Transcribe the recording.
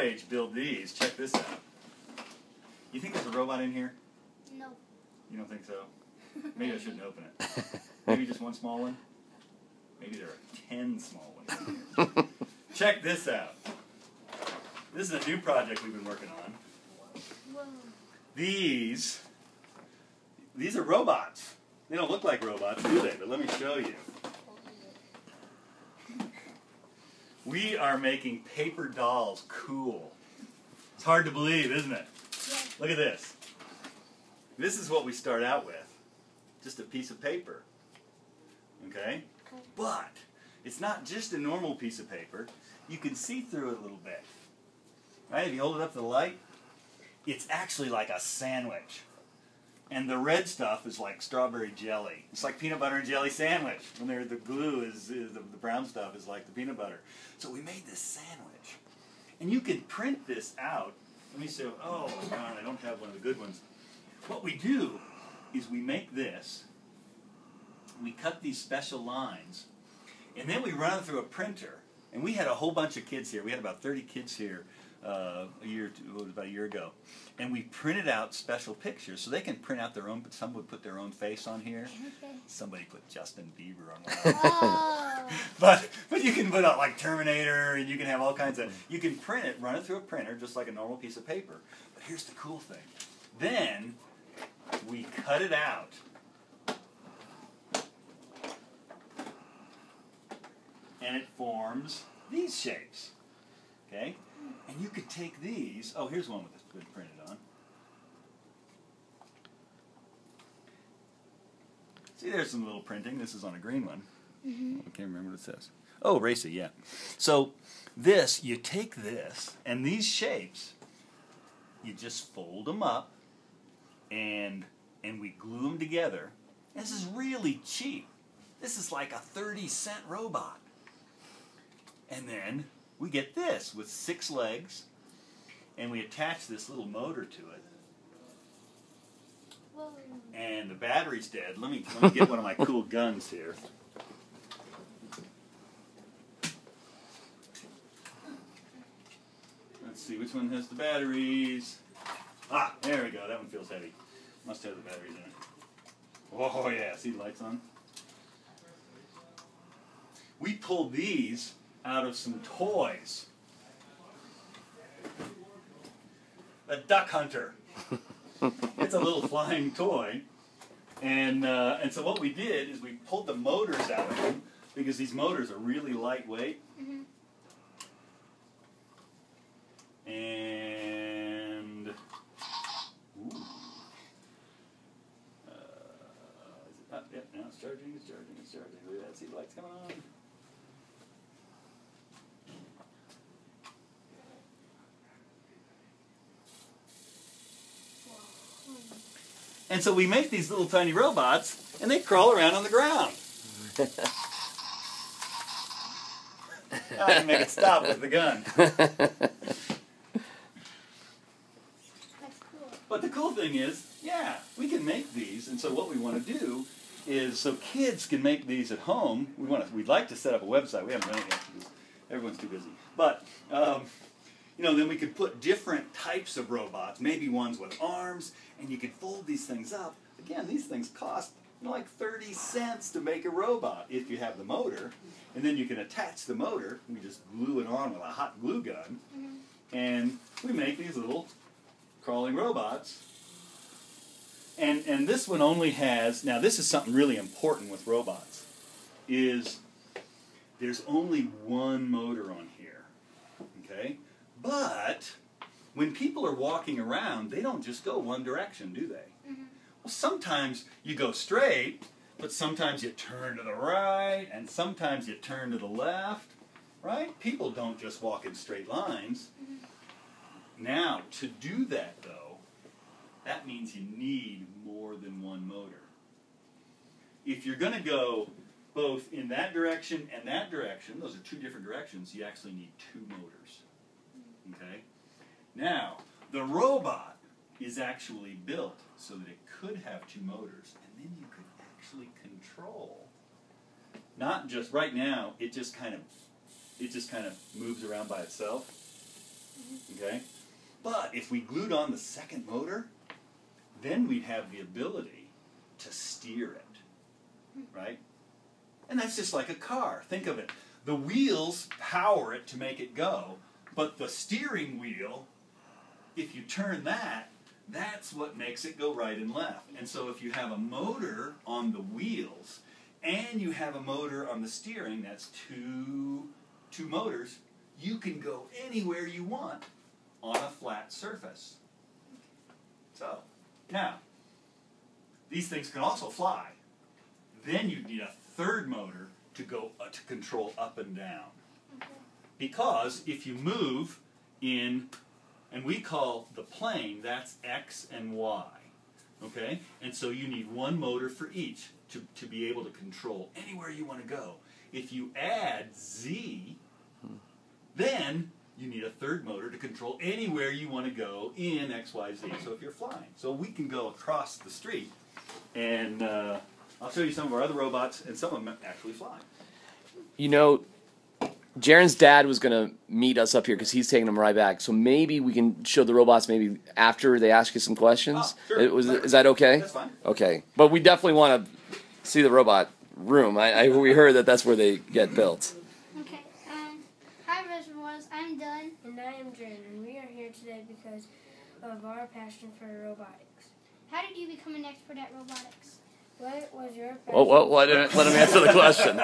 Voyles build these. Check this out. You think there's a robot in here? No. You don't think so? Maybe I shouldn't open it. Maybe just one small one? Maybe there are 10 small ones in here. Check this out. This is a new project we've been working on. Whoa. These are robots. They don't look like robots, do they? But let me show you. We are making paper dolls cool. It's hard to believe, isn't it? Yeah. Look at this. This is what we start out with. Just a piece of paper. Okay? But it's not just a normal piece of paper. You can see through it a little bit. Right? If you hold it up to the light, it's actually like a sandwich. And the red stuff is like strawberry jelly. It's like peanut butter and jelly sandwich. When the glue is the brown stuff is like the peanut butter. So we made this sandwich. And you can print this out. Let me show. Oh, darn, I don't have one of the good ones. What we do is we make this. We cut these special lines. And then we run it through a printer. And we had a whole bunch of kids here. We had about 30 kids here about a year ago. And we printed out special pictures, so they can print out their own, but some would put their own face on here. Okay. Somebody put Justin Bieber on one. Oh. But you can put out like Terminator, and you can have all kinds of, you can print it, run it through a printer, just like a normal piece of paper. But here's the cool thing. Then, we cut it out. And it forms these shapes. Okay? And you could take these. Oh, here's one with this good printed on. See, there's some little printing. This is on a green one. Mm-hmm. I can't remember what it says. Oh, racy, yeah. So this, you take this, and these shapes, you just fold them up, and we glue them together. This is really cheap. This is like a 30-cent robot. And then we get this with 6 legs, and we attach this little motor to it. Whoa. And the battery's dead. Let me get one of my cool guns here. Let's see which one has the batteries. Ah, there we go. That one feels heavy. Must have the batteries in it. Oh yeah, see the lights on? We pulled these out of some toys. A duck hunter. It's a little flying toy. And so what we did is we pulled the motors out of them, because these motors are really lightweight. Mm-hmm. And ooh. Is it up? Yep, now it's charging, it's charging, it's charging. Look at that, see the lights coming on. And so we make these little tiny robots, and they crawl around on the ground. I can make it stop with the gun. That's cool. But the cool thing is, yeah, we can make these, and so what we want to do is, so kids can make these at home. We'd like to set up a website. We haven't done it yet because everyone's too busy. But then we could put different types of robots, maybe ones with arms, and you could fold these things up. Again, these things cost like 30 cents to make a robot if you have the motor. And then you can attach the motor. We just glue it on with a hot glue gun. Mm-hmm. And we make these little crawling robots. And this one only has, now this is something really important with robots, is there's only one motor on here. Okay? But when people are walking around, they don't just go one direction, do they? Mm-hmm. Well, sometimes you go straight, but sometimes you turn to the right, and sometimes you turn to the left, right? People don't just walk in straight lines. Mm-hmm. Now, to do that, though, that means you need more than one motor. If you're going to go both in that direction and that direction, those are 2 different directions, you actually need 2 motors. Okay? Now, the robot is actually built so that it could have 2 motors, and then you could actually control. Not just right now, it just kind of moves around by itself. Okay? Okay? But if we glued on the second motor, then we'd have the ability to steer it, right? And that's just like a car. Think of it. The wheels power it to make it go, but the steering wheel, if you turn that, that's what makes it go right and left. And so if you have a motor on the wheels and you have a motor on the steering, that's two motors, you can go anywhere you want on a flat surface. So, now, these things can also fly. Then you need a third motor to go to control up and down. Okay. Because if you move in, and we call the plane, that's X and Y. Okay? And so you need one motor for each to be able to control anywhere you want to go. If you add Z, then you need a third motor to control anywhere you want to go in X, Y, Z. So if you're flying. So we can go across the street, and I'll show you some of our other robots, and some of them actually fly. You know, Jaron's dad was going to meet us up here because he's taking them right back. So maybe we can show the robots maybe after they ask you some questions. Oh, sure. Is that okay? That's fine. Okay. But we definitely want to see the robot room. We heard that that's where they get built. Okay. Hi, Mr. Voyles. I'm done. And I am Jaron, and we are here today because of our passion for robotics. How did you become an expert at robotics? What was your passion? Let him answer the question.